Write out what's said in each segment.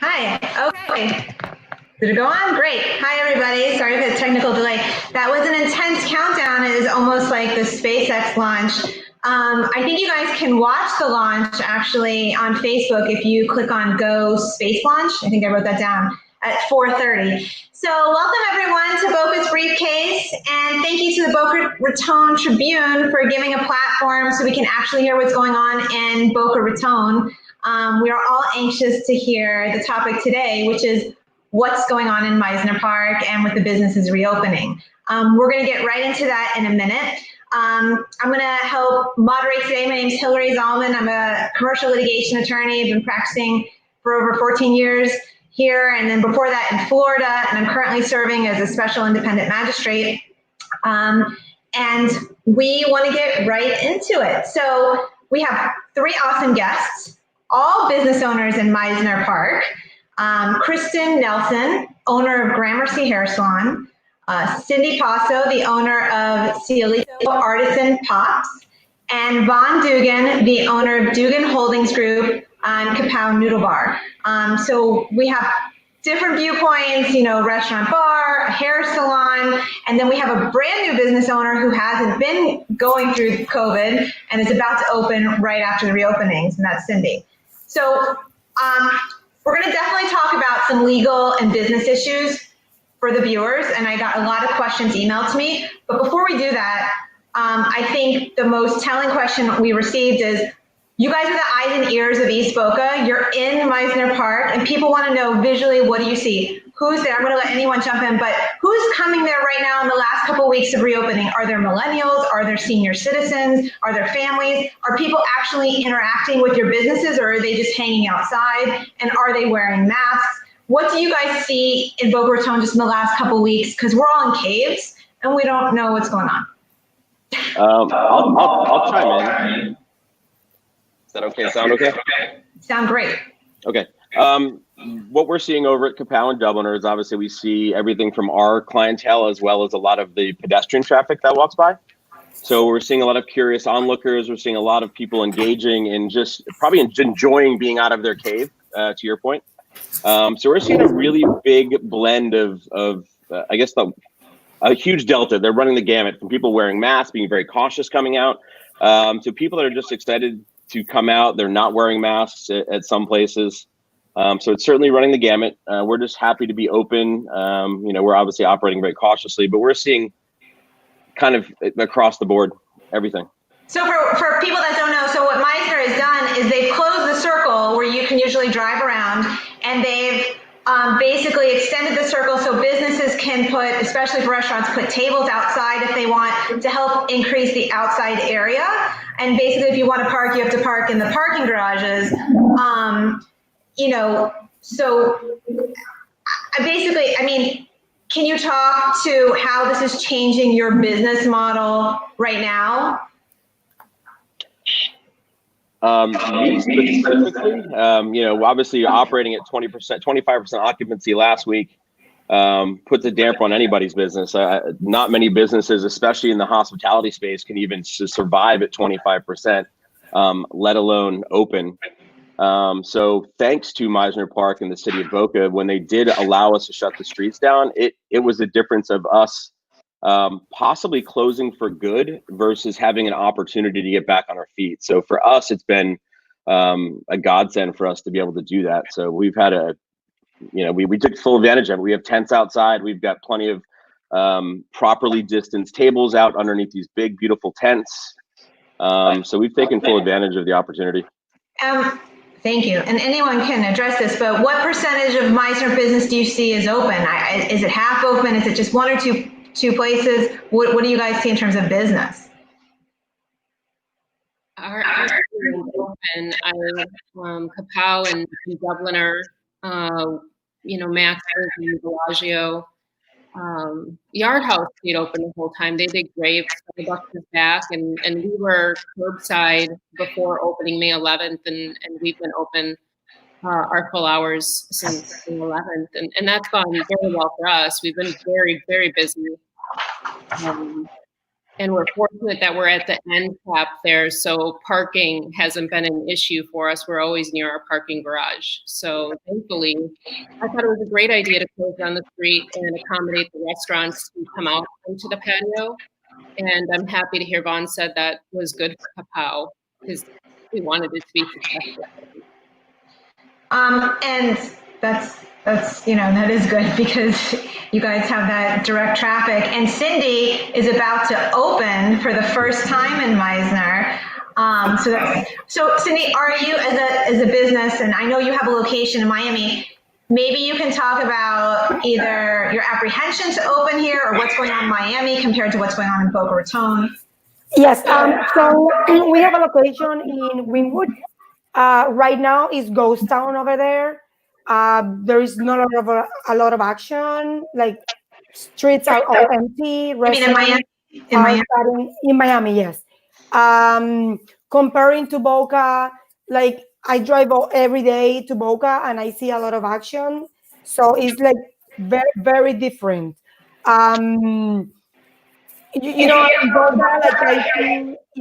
Hi. Okay. Did it go on? Great. Hi, everybody. Sorry for the technical delay. That was an intense countdown. It is almost like the SpaceX launch. I think you guys can watch the launch actually on Facebook if you click on Go Space Launch. I think I wrote that down at 4:30. So welcome everyone to Boca's Briefcase, and thank you to the Boca Raton Tribune for giving a platform so we can actually hear what's going on in Boca Raton. We are all anxious to hear the topic today, which is what's going on in Meisner Park and with the businesses reopening. We're going to get right into that in a minute. I'm going to help moderate today. My name is Hillary Zalman. I'm a commercial litigation attorney. I've been practicing for over 14 years here, and then before that in Florida, and I'm currently serving as a special independent magistrate. And we want to get right into it. So we have three awesome guests, all business owners in Meisner Park. Kristen Nelson, owner of Gramercy Hair Salon, Cindy Passo, the owner of Cielito Artisan Pops, and Vaughn Dugan, the owner of Dugan Holdings Group on Kapow Noodle Bar. So we have different viewpoints, restaurant bar, a hair salon, and then we have a brand new business owner who hasn't been going through COVID and is about to open right after the reopenings, and that's Cindy. So we're going to definitely talk about some legal and business issues for the viewers, and I got a lot of questions emailed to me. But before we do that, I think the most telling question we received is, you guys are the eyes and ears of East Boca. You're in Meisner Park, and people want to know visually, what do you see? Who's there? I'm going to let anyone jump in, but who's coming there right now in the last couple of weeks of reopening? Are there millennials? Are there senior citizens? Are there families? Are people actually interacting with your businesses, or are they just hanging outside? And are they wearing masks? What do you guys see in Boca Raton just in the last couple of weeks? Because we're all in caves, and we don't know what's going on. I'll chime in. Is that okay? Sound okay? Sound great. Okay. What we're seeing over at Kapow and Dubliner is obviously we see everything from our clientele as well as a lot of the pedestrian traffic that walks by. So we're seeing a lot of curious onlookers. We're seeing a lot of people engaging and just probably enjoying being out of their cave, to your point. So we're seeing a really big blend of I guess, a huge delta. They're running the gamut from people wearing masks, being very cautious coming out, to people that are just excited to come out. They're not wearing masks at some places. So it's certainly running the gamut. We're just happy to be open. We're obviously operating very cautiously, but we're seeing kind of across the board, everything. So for people that don't know, so what Meisner has done is they've closed the circle where you can usually drive around, and they've basically extended the circle so businesses can put, especially for restaurants, put tables outside if they want to help increase the outside area. And basically, if you want to park, you have to park in the parking garages. So basically, can you talk to how this is changing your business model right now? Me specifically, obviously operating at 20%, 25% occupancy last week puts a damper on anybody's business. Not many businesses, especially in the hospitality space, can even survive at 25%, let alone open. So thanks to Meisner Park and the city of Boca, when they did allow us to shut the streets down, it was a difference of us possibly closing for good versus having an opportunity to get back on our feet. So for us, it's been a godsend for us to be able to do that. So we've had we took full advantage of it. We have tents outside. We've got plenty of properly distanced tables out underneath these big, beautiful tents. So we've taken full advantage of the opportunity. Thank you. And anyone can address this, but what percentage of Meisner business do you see is open? Is it half open? Is it just one or two places? What do you guys see in terms of business? Our open, Kapow and Dubliner, Max's and Bellagio, Yard House stayed open the whole time. They did great. Starbucks is back, and we were curbside before opening May 11th, and we've been open our full hours since the 11th, and that's gone very well for us. We've been very, very busy. And we're fortunate that we're at the end cap there, so parking hasn't been an issue for us. We're always near our parking garage. So thankfully, I thought it was a great idea to close down the street and accommodate the restaurants to come out into the patio. And I'm happy to hear Vaughn said that was good for Kapow because we wanted it to be successful. And that's that is good because you guys have that direct traffic. And Cindy is about to open for the first time in Meisner. So Cindy, are you as a business, and I know you have a location in Miami, maybe you can talk about either your apprehension to open here or what's going on in Miami compared to what's going on in Boca Raton. Yes, so we have a location in Wynwood. Right now is ghost town over there. There is not a lot of action. Like streets are all empty. I mean, in Miami. In Miami, yes. Comparing to Boca, like I drive every day to Boca and I see a lot of action. So it's like very, very different. You know, in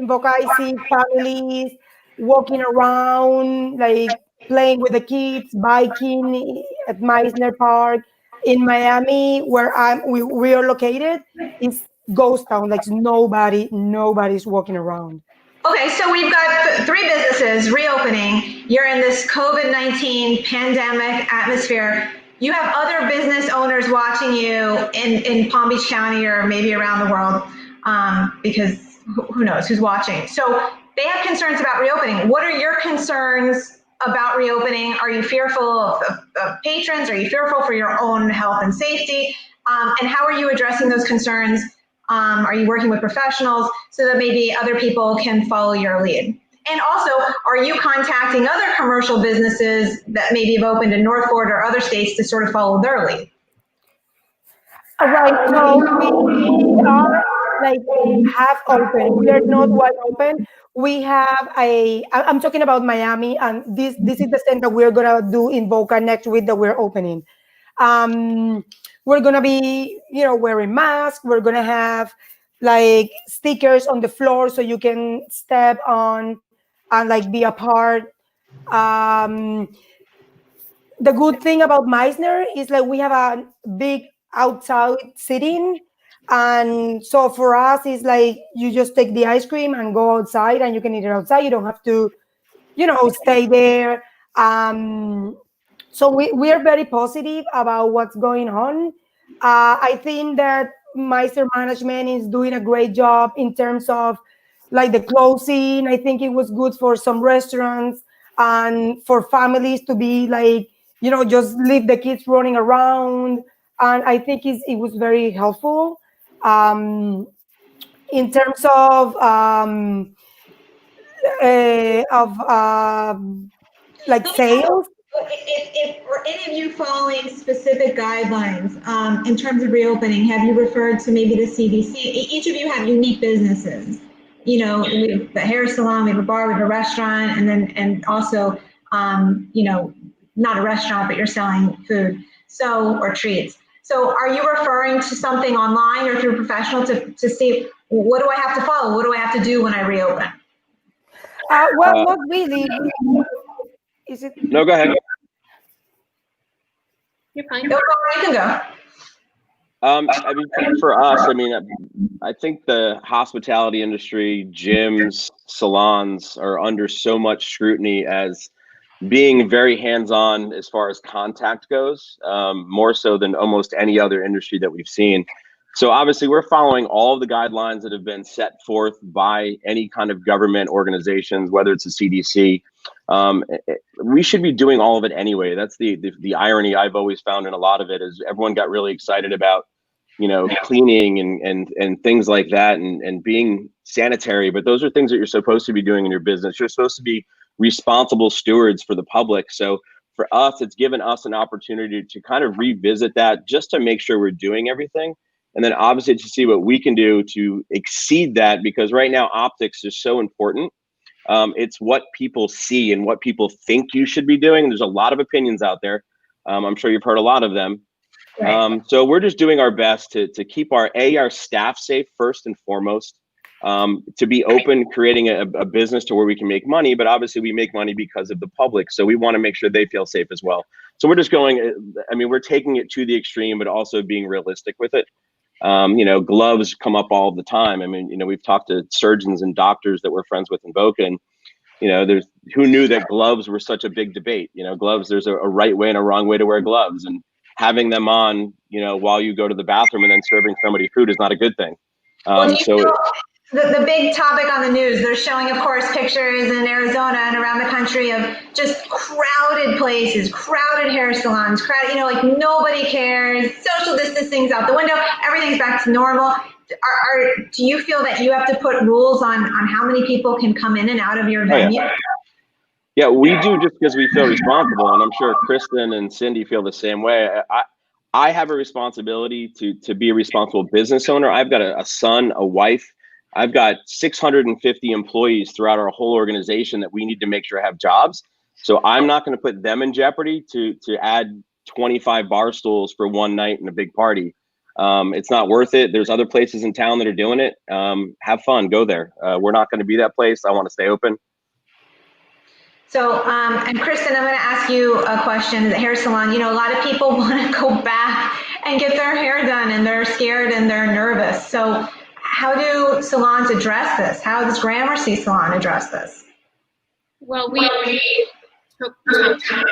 Boca, I see families walking around, like playing with the kids, biking at Meisner Park. In Miami, where we are located, it's ghost town. Like nobody's walking around. Okay, so we've got three businesses reopening. You're in this COVID-19 pandemic atmosphere. You have other business owners watching you in Palm Beach County or maybe around the world because who knows who's watching. So they have concerns about reopening. What are your concerns about reopening? Are you fearful of patrons? Are you fearful for your own health and safety? And how are you addressing those concerns? Are you working with professionals so that maybe other people can follow your lead? And also, are you contacting other commercial businesses that maybe have opened in North Florida or other states to sort of follow their lead? Right, so we are like half open. We are not wide open. We have I'm talking about Miami, and this is the thing that we're gonna do in Boca next week that we're opening. We're gonna be, wearing masks. We're gonna have like stickers on the floor so you can step on and like be apart. The good thing about Meisner is like we have a big outside seating, and so for us it's like you just take the ice cream and go outside and you can eat it outside. You don't have to, stay there. So we are very positive about what's going on. I think that Meisner management is doing a great job in terms of like the closing. I think it was good for some restaurants and for families to be like, just leave the kids running around. And I think it was very helpful. In terms of like sales. If or any of you following specific guidelines in terms of reopening, have you referred to maybe the CDC? Each of you have unique businesses. We have the hair salon, we have a bar, we have a restaurant, and also, not a restaurant, but you're selling food, or treats. So are you referring to something online or through a professional to see what do I have to follow? What do I have to do when I reopen? Well, not really. Is it? No, go ahead. You're fine. No, you can go. I mean, for us, I think the hospitality industry, gyms, salons are under so much scrutiny as being very hands-on as far as contact goes, more so than almost any other industry that we've seen. So obviously we're following all of the guidelines that have been set forth by any kind of government organizations, whether it's the CDC. We should be doing all of it anyway. That's the irony I've always found in a lot of it is everyone got really excited about, cleaning and things like that and being sanitary, but those are things that you're supposed to be doing in your business. You're supposed to be responsible stewards for the public. So for us, it's given us an opportunity to kind of revisit that just to make sure we're doing everything. And then obviously to see what we can do to exceed that, because right now optics is so important. It's what people see and what people think you should be doing. There's a lot of opinions out there. I'm sure you've heard a lot of them. Right. So we're just doing our best to keep our staff safe first and foremost. to be open, creating a business to where we can make money, but obviously we make money because of the public. So we want to make sure they feel safe as well. So we're just we're taking it to the extreme, but also being realistic with it. Gloves come up all the time. We've talked to surgeons and doctors that we're friends with in Boca, and who knew that gloves were such a big debate. Gloves, there's a right way and a wrong way to wear gloves, and having them on, while you go to the bathroom and then serving somebody food is not a good thing. The big topic on the news, they're showing, of course, pictures in Arizona and around the country of just crowded places, crowded hair salons, like nobody cares, social distancing's out the window, everything's back to normal. Do you feel that you have to put rules on how many people can come in and out of your venue? Yeah, we do, just because we feel responsible, and I'm sure Kristen and Cindy feel the same way. I have a responsibility to be a responsible business owner. I've got a son, a wife. I've got 650 employees throughout our whole organization that we need to make sure have jobs. So I'm not going to put them in jeopardy to add 25 bar stools for one night and a big party. It's not worth it. There's other places in town that are doing it. Have fun, go there. We're not going to be that place. I want to stay open. So, and Kristen, I'm going to ask you a question. The hair salon, a lot of people want to go back and get their hair done, and they're scared and they're nervous. So how do salons address this? How does Gramercy Salon address this? Well, we took time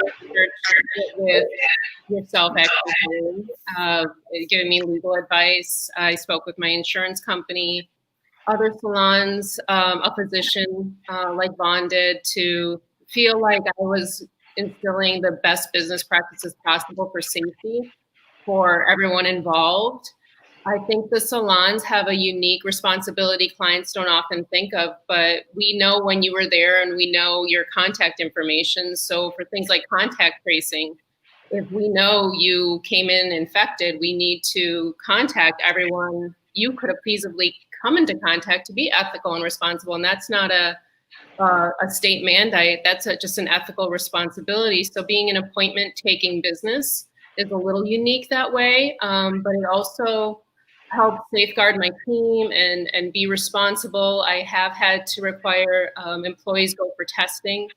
with yourself, actually, giving me legal advice. I spoke with my insurance company, other salons, a physician like Vaughn did, to feel like I was instilling the best business practices possible for safety for everyone involved. I think the salons have a unique responsibility clients don't often think of, but we know when you were there and we know your contact information. So for things like contact tracing, if we know you came in infected, we need to contact everyone you could have feasibly come into contact to be ethical and responsible. And that's not a state mandate. That's just an ethical responsibility. So being an appointment-taking business is a little unique that way, but it also help safeguard my team and be responsible. I have had to require employees go for testing,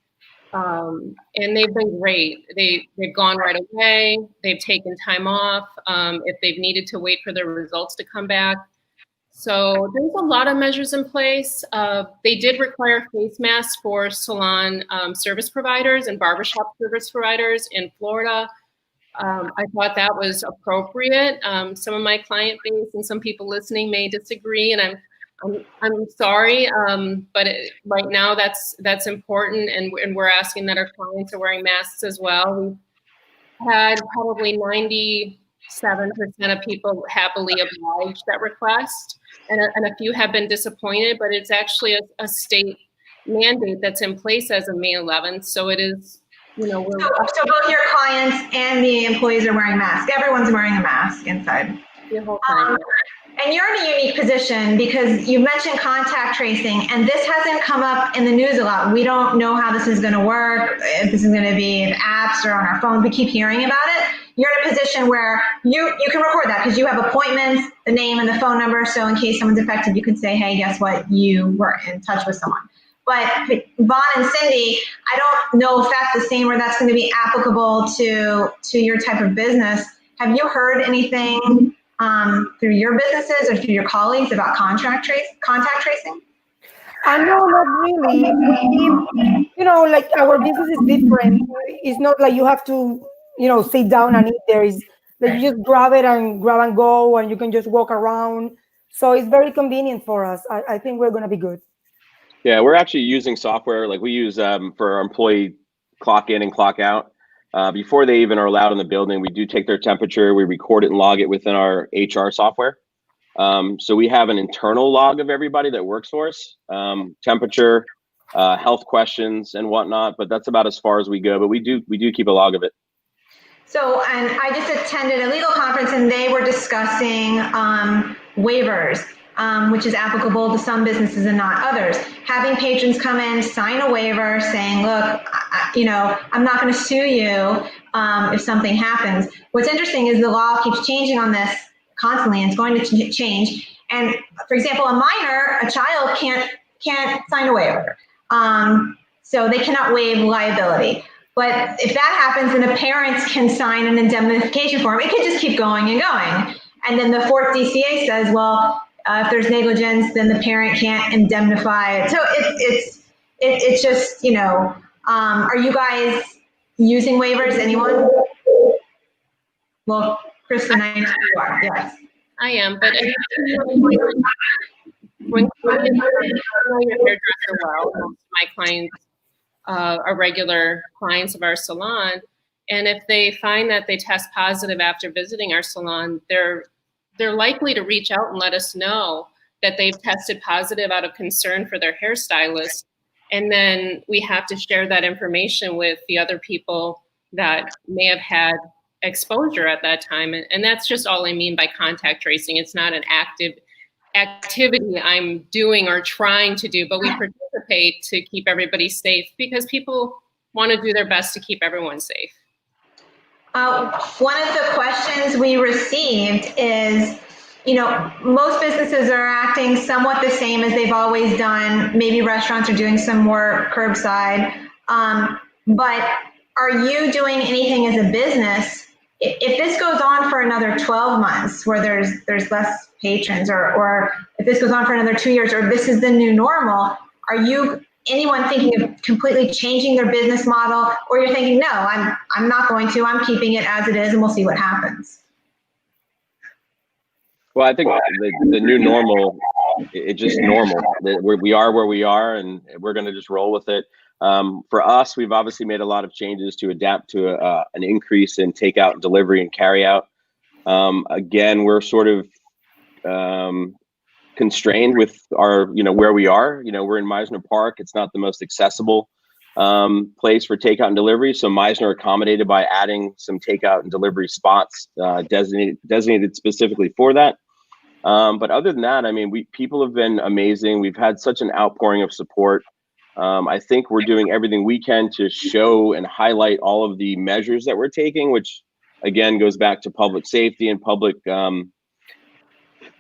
and they've been great. They've gone right away. They've taken time off if they've needed to wait for their results to come back. So there's a lot of measures in place. They did require face masks for salon service providers and barbershop service providers in Florida. I thought that was appropriate. Some of my client base and some people listening may disagree, and I'm sorry, but right now that's important, and we're asking that our clients are wearing masks as well. We've had probably 97% of people happily obliged that request, and a few have been disappointed, but it's actually a state mandate that's in place as of May 11th, so it is. So both your clients and the employees are wearing masks. Everyone's wearing a mask inside. The whole time. And you're in a unique position because you mentioned contact tracing, and this hasn't come up in the news a lot. We don't know how this is going to work, if this is going to be in apps or on our phones. We keep hearing about it. You're in a position where you can record that because you have appointments, the name and the phone number. So in case someone's infected, you can say, hey, guess what? You were in touch with someone. But Vaughn and Cindy, I don't know if that's the same or that's going to be applicable to your type of business. Have you heard anything through your businesses or through your colleagues about contact tracing? No, not really. Like our business is different. It's not like you have to, sit down and eat there. It's like you just grab it and grab and go, and you can just walk around. So it's very convenient for us. I think we're going to be good. Yeah, we're actually using software like we use for our employee clock in and clock out. Before they even are allowed in the building, we do take their temperature, we record it and log it within our HR software. So we have an internal log of everybody that works for us, temperature, health questions and whatnot, but that's about as far as we go, but we do keep a log of it. So, and I just attended a legal conference and they were discussing waivers. Which is applicable to some businesses and not others. Having patrons come in, sign a waiver saying, look, I'm not going to sue you if something happens. What's interesting is the law keeps changing on this constantly, and it's going to change. And for example, a minor, a child can't sign a waiver. So they cannot waive liability. But if that happens, then the parents can sign an indemnification form. It could just keep going and going. And then the fourth DCA says, well, if there's negligence, then the parent can't indemnify it. So it's just, are you guys using waivers? Anyone? Well, Kristen, I know you are. Yes. I am, but when clients know your hairdresser well, most of my clients are regular clients of our salon, and if they find that they test positive after visiting our salon, they're likely to reach out and let us know that they've tested positive out of concern for their hairstylist, and then we have to share that information with the other people that may have had exposure at that time, and that's just all I mean by contact tracing. It's not an active activity I'm doing or trying to do, but we participate to keep everybody safe because people want to do their best to keep everyone safe. One of the questions we received is, most businesses are acting somewhat the same as they've always done. Maybe restaurants are doing some more curbside, but are you doing anything as a business? If this goes on for another 12 months where there's less patrons, or if this goes on for another 2 years, or this is the new normal, are you anyone thinking of completely changing their business model, or you're thinking, no, I'm not going to, I'm keeping it as it is and we'll see what happens? Well, I think the new normal, it's just normal. We are where we are, and we're going to just roll with it. For us, we've obviously made a lot of changes to adapt to an increase in takeout and delivery and carry out. Again, we're sort of constrained with our, where we are. We're in Meisner Park. It's not the most accessible place for takeout and delivery. So Meisner accommodated by adding some takeout and delivery spots designated specifically for that. But other than that, I mean, people have been amazing. We've had such an outpouring of support. I think we're doing everything we can to show and highlight all of the measures that we're taking, which again goes back to public safety and public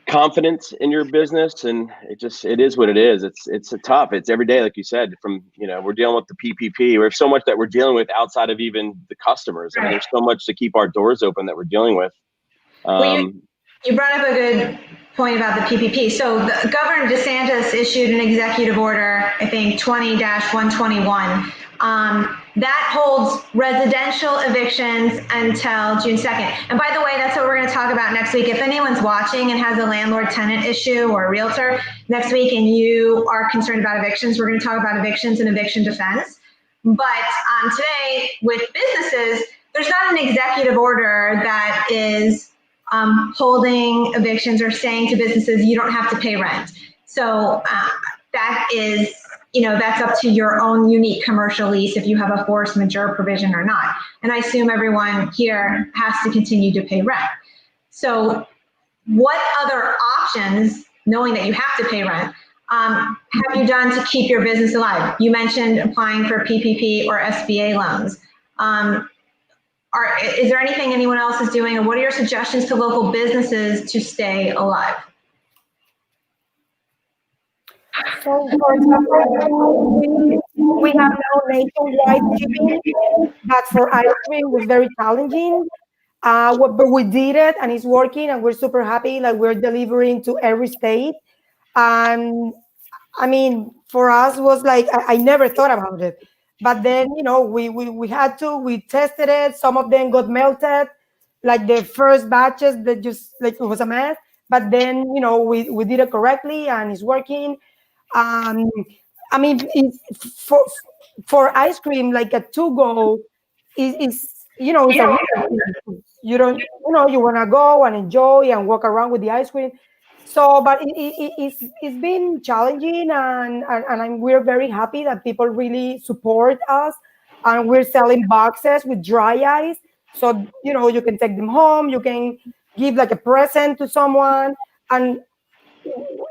confidence in your business. And it is what it is. It's tough. It's every day, like you said, from, we're dealing with the PPP. We have so much that we're dealing with outside of even the customers. I mean, there's so much to keep our doors open that we're dealing with. You brought up a good point about the PPP. So Governor DeSantis issued an executive order, I think 20-121, that holds residential evictions until June 2nd. And by the way, that's what we're going to talk about next week. If anyone's watching and has a landlord-tenant issue or a realtor next week and you are concerned about evictions, we're going to talk about evictions and eviction defense. But today with businesses, there's not an executive order that is holding evictions or saying to businesses, you don't have to pay rent. So that is, that's up to your own unique commercial lease if you have a force majeure provision or not. And I assume everyone here has to continue to pay rent. So what other options, knowing that you have to pay rent, have you done to keep your business alive? You mentioned applying for PPP or SBA loans. Is there anything anyone else is doing, or what are your suggestions to local businesses to stay alive? So, for example, we have now nationwide shipping, but for ice cream it was very challenging. But we did it, and it's working, and we're super happy. Like, we're delivering to every state. And I mean, for us, it was like I never thought about it. But then, we had to. We tested it. Some of them got melted, like the first batches that just like it was a mess. But then, we did it correctly, and it's working. I mean, for ice cream, like a to-go is it's a weird. You don't, you want to go and enjoy and walk around with the ice cream. So, but it's been challenging, and we're very happy that people really support us, and we're selling boxes with dry ice. So, you can take them home, you can give like a present to someone, and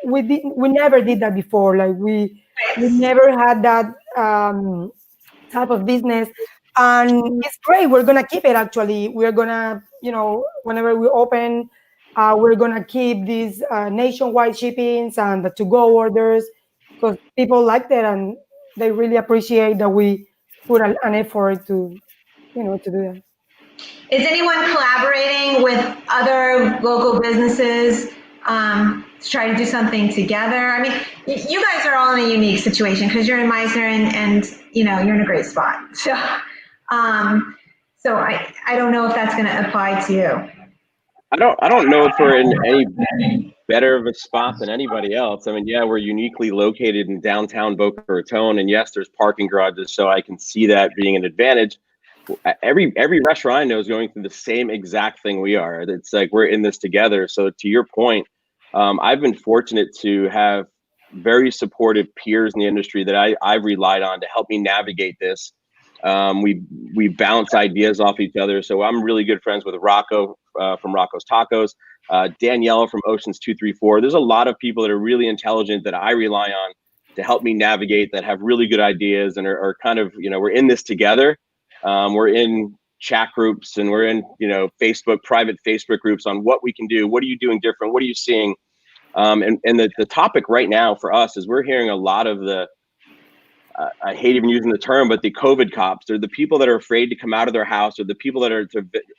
we never did that before. Like we never had that type of business, and it's great. We're gonna keep it. Actually, we're gonna, whenever we open We're gonna keep these nationwide shippings and the to-go orders because people like that and they really appreciate that we put an effort to, to do that. Is anyone collaborating with other local businesses to try to do something together? I mean, you guys are all in a unique situation because you're in Meisner and you're in a great spot. So, so I don't know if that's going to apply to you. I don't know if we're in any better of a spot than anybody else. I mean, yeah, we're uniquely located in downtown Boca Raton, and yes, there's parking garages, so I can see that being an advantage. Every restaurant I know is going through the same exact thing we are. It's like we're in this together. So to your point, I've been fortunate to have very supportive peers in the industry that I've relied on to help me navigate this. We bounce ideas off each other. So I'm really good friends with Rocco from Rocco's Tacos, Danielle from Oceans 234. There's a lot of people that are really intelligent that I rely on to help me navigate, that have really good ideas and are kind of, we're in this together. We're in chat groups and we're in, private Facebook groups on what we can do. What are you doing different? What are you seeing? And the topic right now for us is we're hearing a lot of the, I hate even using the term, but the COVID cops. They're the people that are afraid to come out of their house, or the people that are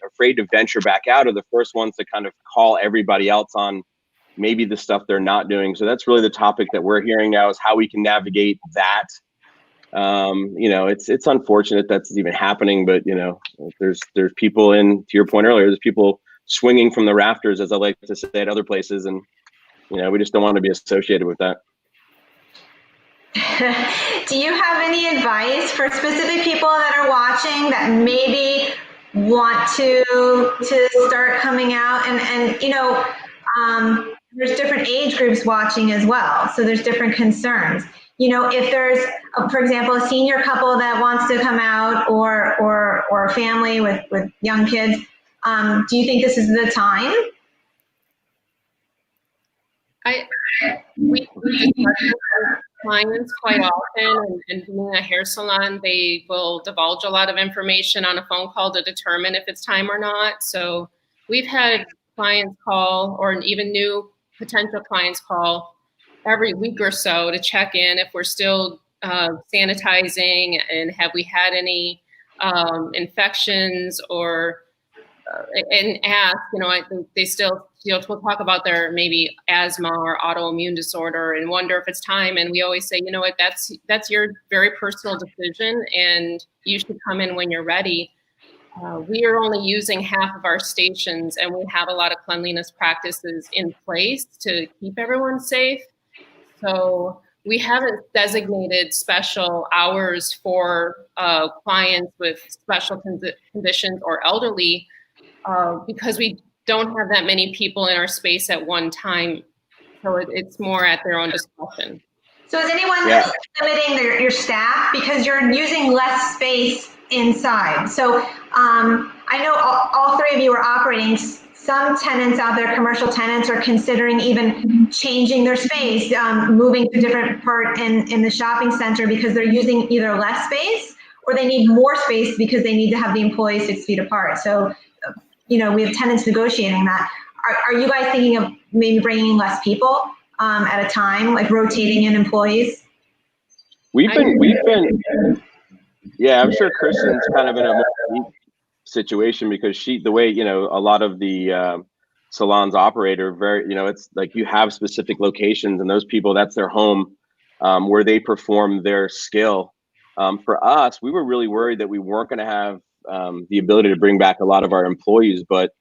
afraid to venture back out are the first ones to kind of call everybody else on maybe the stuff they're not doing. So that's really the topic that we're hearing now, is how we can navigate that. It's unfortunate that's even happening, but there's people to your point earlier, there's people swinging from the rafters, as I like to say at other places. And, we just don't want to be associated with that. Do you have any advice for specific people that are watching that maybe want to start coming out and there's different age groups watching as well. So there's different concerns. If there's, for example, a senior couple that wants to come out or a family with young kids, do you think this is the time? We clients quite often, and being a hair salon, they will divulge a lot of information on a phone call to determine if it's time or not. So we've had clients call, or even new potential clients call every week or so to check in if we're still sanitizing and have we had any infections, or and ask, I think they still, we'll talk about their maybe asthma or autoimmune disorder and wonder if it's time. And we always say, what, that's your very personal decision, and you should come in when you're ready. We are only using half of our stations, and we have a lot of cleanliness practices in place to keep everyone safe. So we haven't designated special hours for clients with special conditions or elderly, because we don't have that many people in our space at one time. So it's more at their own discretion. So is anyone limiting your staff because you're using less space inside? So I know all three of you are operating. Some tenants out there, commercial tenants, are considering even changing their space, moving to a different part in the shopping center because they're using either less space or they need more space because they need to have the employees 6 feet apart. So we have tenants negotiating that. Are you guys thinking of maybe bringing less people at a time, like rotating in employees? We've been, yeah, I'm sure Kristen's kind of in a more unique situation because the way, a lot of the salons operate are very, it's like you have specific locations and those people, that's their home where they perform their skill. For us, we were really worried that we weren't going to have the ability to bring back a lot of our employees, but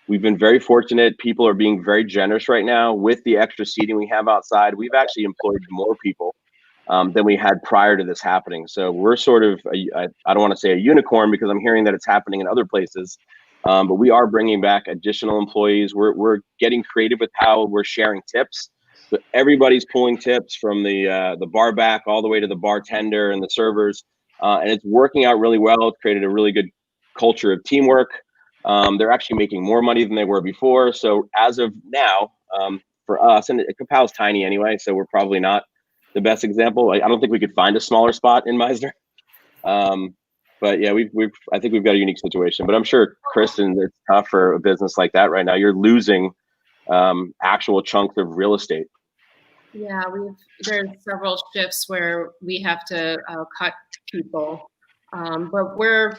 we've been very fortunate. People are being very generous right now with the extra seating we have outside. We've actually employed more people than we had prior to this happening. So we're sort of, I don't want to say a unicorn because I'm hearing that it's happening in other places, but we are bringing back additional employees. We're getting creative with how we're sharing tips. So everybody's pulling tips from the bar back all the way to the bartender and the servers. And it's working out really well. It's created a really good culture of teamwork. They're actually making more money than they were before. So as of now, for us, and Capau's tiny anyway, so we're probably not the best example. I don't think we could find a smaller spot in Meisner. But yeah, I think we've got a unique situation. But I'm sure, Kristen, it's tough for a business like that right now. You're losing actual chunks of real estate. Yeah, there's several shifts where we have to cut people, but we're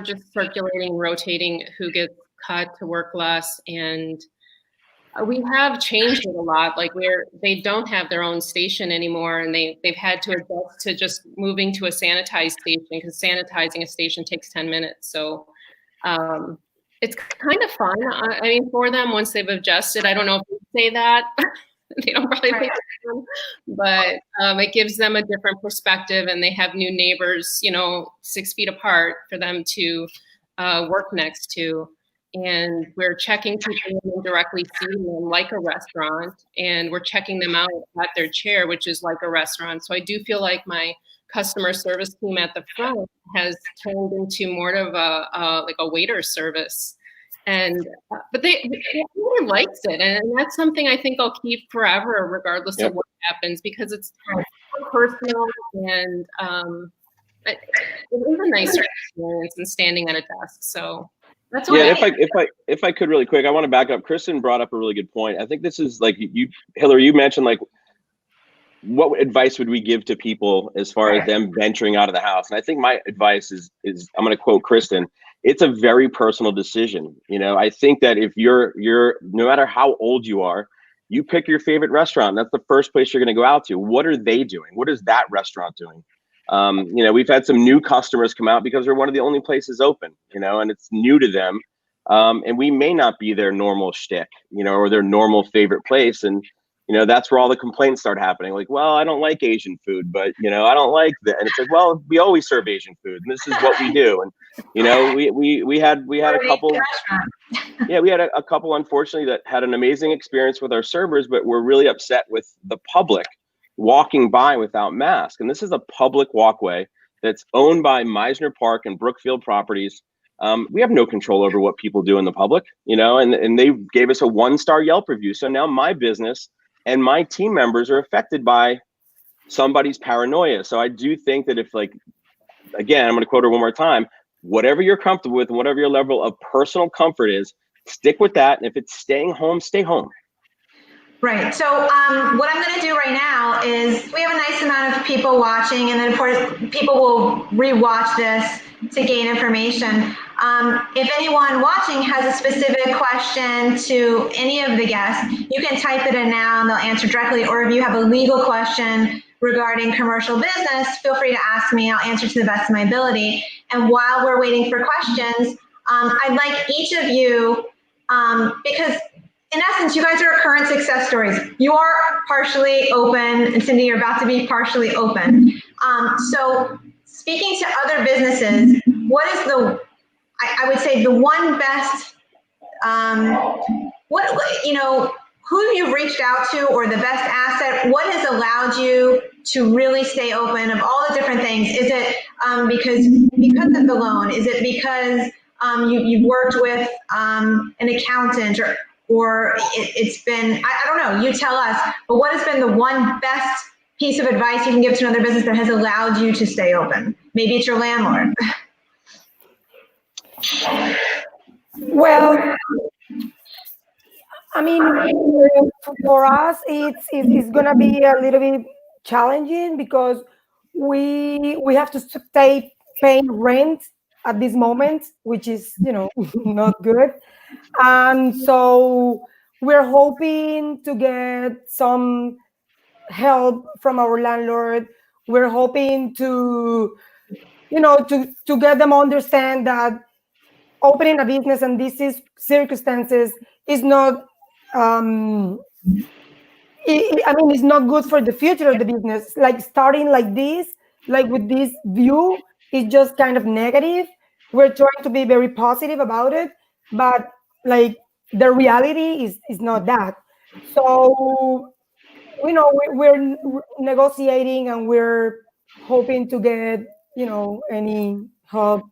just circulating, rotating who gets cut to work less, and we have changed it a lot. Like they don't have their own station anymore, and they've had to adjust to just moving to a sanitized station, because sanitizing a station takes 10 minutes. So it's kind of fun. I mean, for them, once they've adjusted, I don't know if they say that. They don't probably think it's fun, but it gives them a different perspective, and they have new neighbors, 6 feet apart for them to work next to. And we're checking people and directly seeing them like a restaurant, and we're checking them out at their chair, which is like a restaurant. So I do feel like my customer service team at the front has turned into more of a waiter service. And but they really likes it, and that's something I think I'll keep forever, regardless of what happens, because it's personal, and it is a nicer experience than standing at a desk. So that's if I could really quick, I want to back up. Kristen brought up a really good point. I think this is like Hillary, you mentioned, like, what advice would we give to people as far as them venturing out of the house? And I think my advice is I'm going to quote Kristen. It's a very personal decision. I think that if you're no matter how old you are, you pick your favorite restaurant. That's the first place you're going to go out to. What are they doing? What is that restaurant doing? We've had some new customers come out because we're one of the only places open, and it's new to them. And we may not be their normal shtick, or their normal favorite place. And, that's where all the complaints start happening. Like, well, I don't like Asian food, but, I don't like that. And it's like, well, we always serve Asian food, and this is what we do. And, we had a couple, we had a couple, unfortunately, that had an amazing experience with our servers, but were really upset with the public walking by without masks. And this is a public walkway that's owned by Meisner Park and Brookfield Properties. We have no control over what people do in the public, and they gave us a 1-star Yelp review. So now my business and my team members are affected by somebody's paranoia. So I do think that if, like, again, I'm going to quote her one more time, whatever you're comfortable with and whatever your level of personal comfort is, stick with that. And if it's staying home, stay home. Right. So what I'm going to do right now is we have a nice amount of people watching, and then of course people will rewatch this to gain information. If anyone watching has a specific question to any of the guests, you can type it in now and they'll answer directly. Or if you have a legal question regarding commercial business, feel free to ask me. I'll answer to the best of my ability. And while we're waiting for questions, I'd like each of you, because in essence, you guys are current success stories. You are partially open, and Cindy, you're about to be partially open. So speaking to other businesses, what is I would say the one best, who you've reached out to, or the best asset, what has allowed you to really stay open of all the different things? Is it because of the loan? Is it because you've worked with an accountant, or it's been, I don't know, you tell us, but what has been the one best piece of advice you can give to another business that has allowed you to stay open? Maybe it's your landlord. Well, I mean, for us, it's gonna be a little bit challenging because we have to stay paying rent at this moment, which is, not good. And so we're hoping to get some help from our landlord. We're hoping to get them understand that opening a business in these circumstances is not, it's not good for the future of the business. Like starting like this, like with this view, is just kind of negative. We're trying to be very positive about it, but like the reality is not that. So, we're negotiating, and we're hoping to get, any help.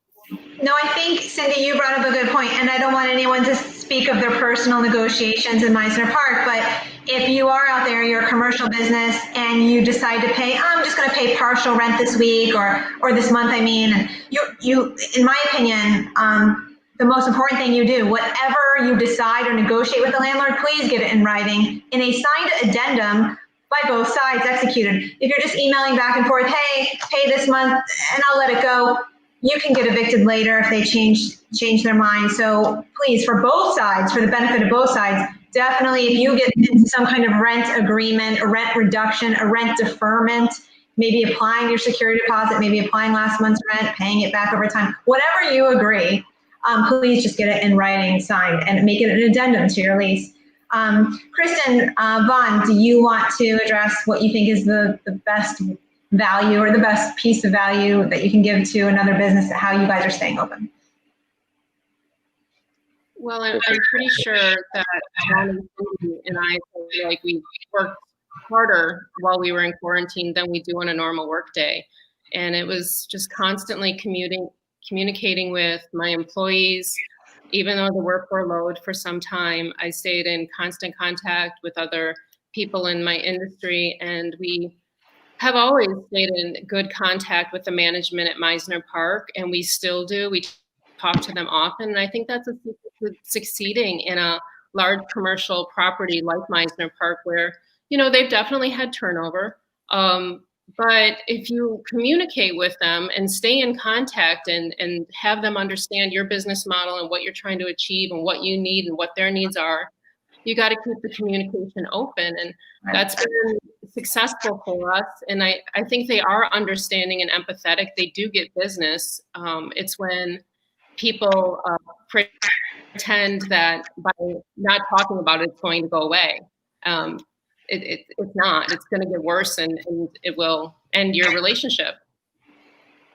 No, I think, Cindy, you brought up a good point, and I don't want anyone to speak of their personal negotiations in Meisner Park, but if you are out there, you're a commercial business, and you decide to pay, I'm just going to pay partial rent this week or this month, and you, in my opinion, the most important thing you do. Whatever you decide or negotiate with the landlord, please get it in writing in a signed addendum by both sides executed. If you're just emailing back and forth, hey, pay this month and I'll let it go, you can get evicted later if they change their mind. So please, for both sides, for the benefit of both sides, definitely if you get into some kind of rent agreement, a rent reduction, a rent deferment, maybe applying your security deposit, maybe applying last month's rent, paying it back over time, whatever you agree, please just get it in writing, signed, and make it an addendum to your lease. Kristen, Vaughn, do you want to address what you think is the best value or the best piece of value that you can give to another business, how you guys are staying open? Well, I'm pretty sure that John and I feel like we worked harder while we were in quarantine than we do on a normal work day. And it was just constantly communicating with my employees. Even though they were furloughed for some time, I stayed in constant contact with other people in my industry, and we have always stayed in good contact with the management at Meisner Park, and we still do. We talk to them often, and I think that's a secret to succeeding in a large commercial property like Meisner Park, where, you know, they've definitely had turnover. But if you communicate with them and stay in contact and have them understand your business model and what you're trying to achieve and what you need and what their needs are, you got to keep the communication open. And that's been successful for us. And I think they are understanding and empathetic. They do get business. It's when people pretend that by not talking about it, it's going to go away. It's not. It's going to get worse, and it will end your relationship.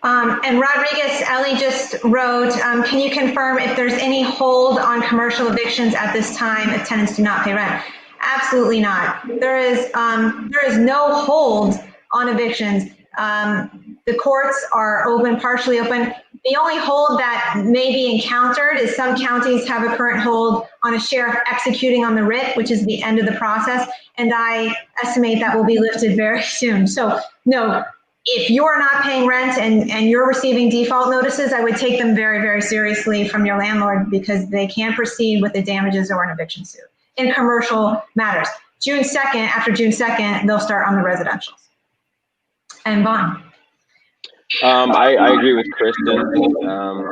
And Rodriguez, Ellie just wrote, can you confirm if there's any hold on commercial evictions at this time if tenants do not pay rent? Absolutely not. There is no hold on evictions. The courts are open, partially open. The only hold that may be encountered is some counties have a current hold on a sheriff executing on the writ, which is the end of the process. And I estimate that will be lifted very soon. So no, if you're not paying rent and you're receiving default notices, I would take them very, very seriously from your landlord, because they can't proceed with the damages or an eviction suit in commercial matters. After June 2nd, they'll start on the residentials. And Vaughn. I agree with Kristen.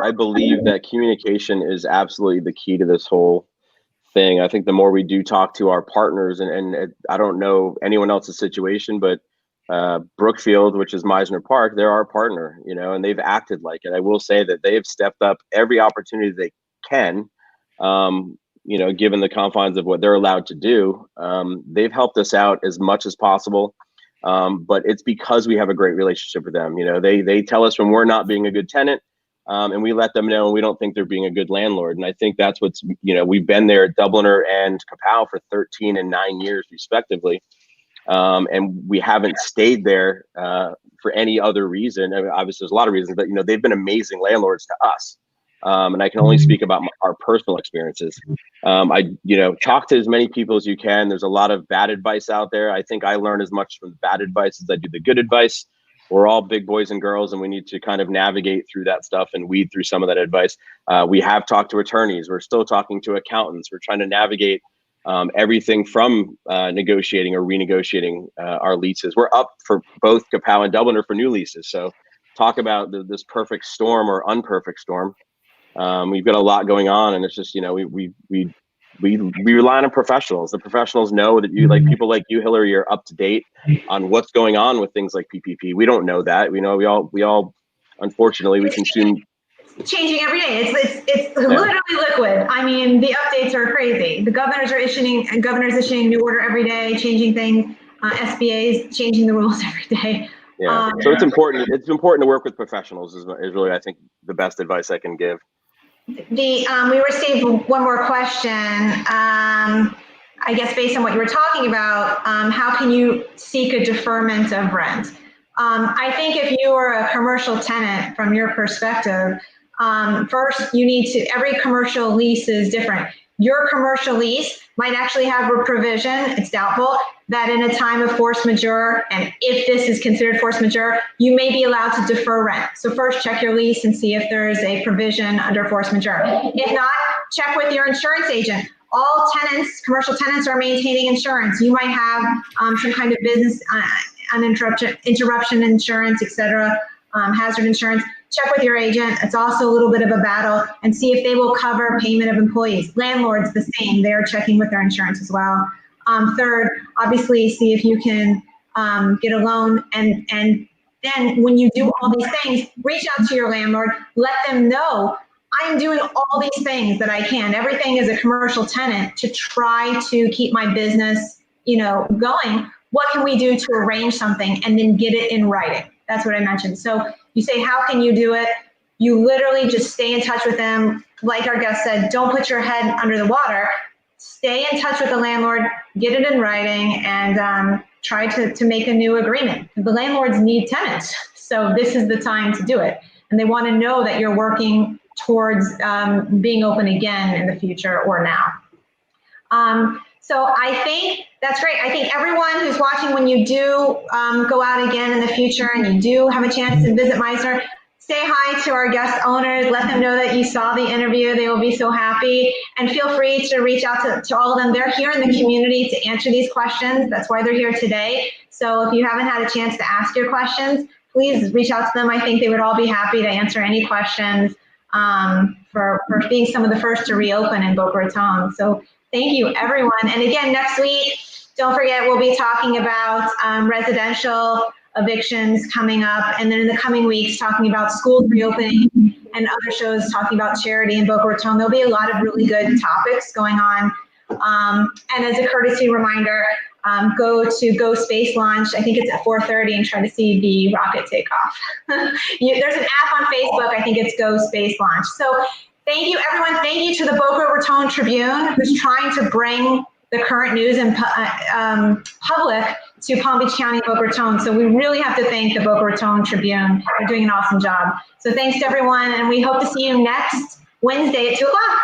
I believe that communication is absolutely the key to this whole thing. I think the more we do talk to our partners, and I don't know anyone else's situation, but Brookfield, which is Meisner Park, they're our partner, you know, and they've acted like it. I will say that they have stepped up every opportunity they can, you know, given the confines of what they're allowed to do. They've helped us out as much as possible. But it's because we have a great relationship with them. You know, they tell us when we're not being a good tenant, and we let them know when we don't think they're being a good landlord. And I think that's what's, you know, we've been there at Dubliner and Kapow for 13 and 9 years respectively. And we haven't stayed there for any other reason. I mean, obviously there's a lot of reasons, but, you know, they've been amazing landlords to us. And I can only speak about our personal experiences. You know, talk to as many people as you can. There's a lot of bad advice out there. I think I learn as much from the bad advice as I do the good advice. We're all big boys and girls, and we need to kind of navigate through that stuff and weed through some of that advice. We have talked to attorneys. We're still talking to accountants. We're trying to navigate everything from negotiating or renegotiating our leases. We're up for both Kapow and Dubliner for new leases. So talk about this perfect storm or unperfect storm. We've got a lot going on, and it's just, you know, we rely on professionals. The professionals know that you, like people like you, Hillary, are up to date on what's going on with things like PPP. We don't know that. We know we all unfortunately we consume. Changing every day. It's literally liquid. I mean, the updates are crazy. The governors are issuing new order every day, changing things. SBA's changing the rules every day. Yeah. So it's important. It's important to work with professionals. Is really, I think, the best advice I can give. We received one more question. I guess based on what you were talking about, how can you seek a deferment of rent? I think if you are a commercial tenant, from your perspective, first you need to. Every commercial lease is different. Your commercial lease might actually have a provision, it's doubtful, that in a time of force majeure, and if this is considered force majeure, you may be allowed to defer rent. So first check your lease and see if there's a provision under force majeure. If not, check with your insurance agent. All tenants, commercial tenants, are maintaining insurance. You might have some kind of business interruption insurance, etc., hazard insurance. Check with your agent. It's also a little bit of a battle, and see if they will cover payment of employees. Landlords, the same. They're checking with their insurance as well. Third, obviously, see if you can get a loan, and then when you do all these things, reach out to your landlord. Let them know, I'm doing all these things that I can, everything as a commercial tenant, to try to keep my business, going. What can we do to arrange something, and then get it in writing? That's what I mentioned. So you say, how can you do it? You literally just stay in touch with them. Like our guest said, don't put your head under the water. Stay in touch with the landlord, get it in writing, and try to make a new agreement. The landlords need tenants, so this is the time to do it. And they want to know that you're working towards being open again in the future or now. So I think that's great. I think everyone who's watching, when you do go out again in the future and you do have a chance to visit Meisner, say hi to our guest owners. Let them know that you saw the interview. They will be so happy. And feel free to reach out to all of them. They're here in the community to answer these questions. That's why they're here today. So if you haven't had a chance to ask your questions, please reach out to them. I think they would all be happy to answer any questions for being some of the first to reopen in Boca Raton. So thank you, everyone. And again, next week, don't forget, we'll be talking about residential evictions coming up, and then in the coming weeks, talking about schools reopening, and other shows talking about charity in Boca Raton. There'll be a lot of really good topics going on. And as a courtesy reminder, go to Go Space Launch. I think it's at 4:30, and try to see the rocket take off. There's an app on Facebook. I think it's Go Space Launch. So thank you, everyone. Thank you to the Boca Raton Tribune, who's trying to bring the current news and public to Palm Beach County, Boca Raton. So we really have to thank the Boca Raton Tribune. They're doing an awesome job. So thanks to everyone, and we hope to see you next Wednesday at 2 o'clock.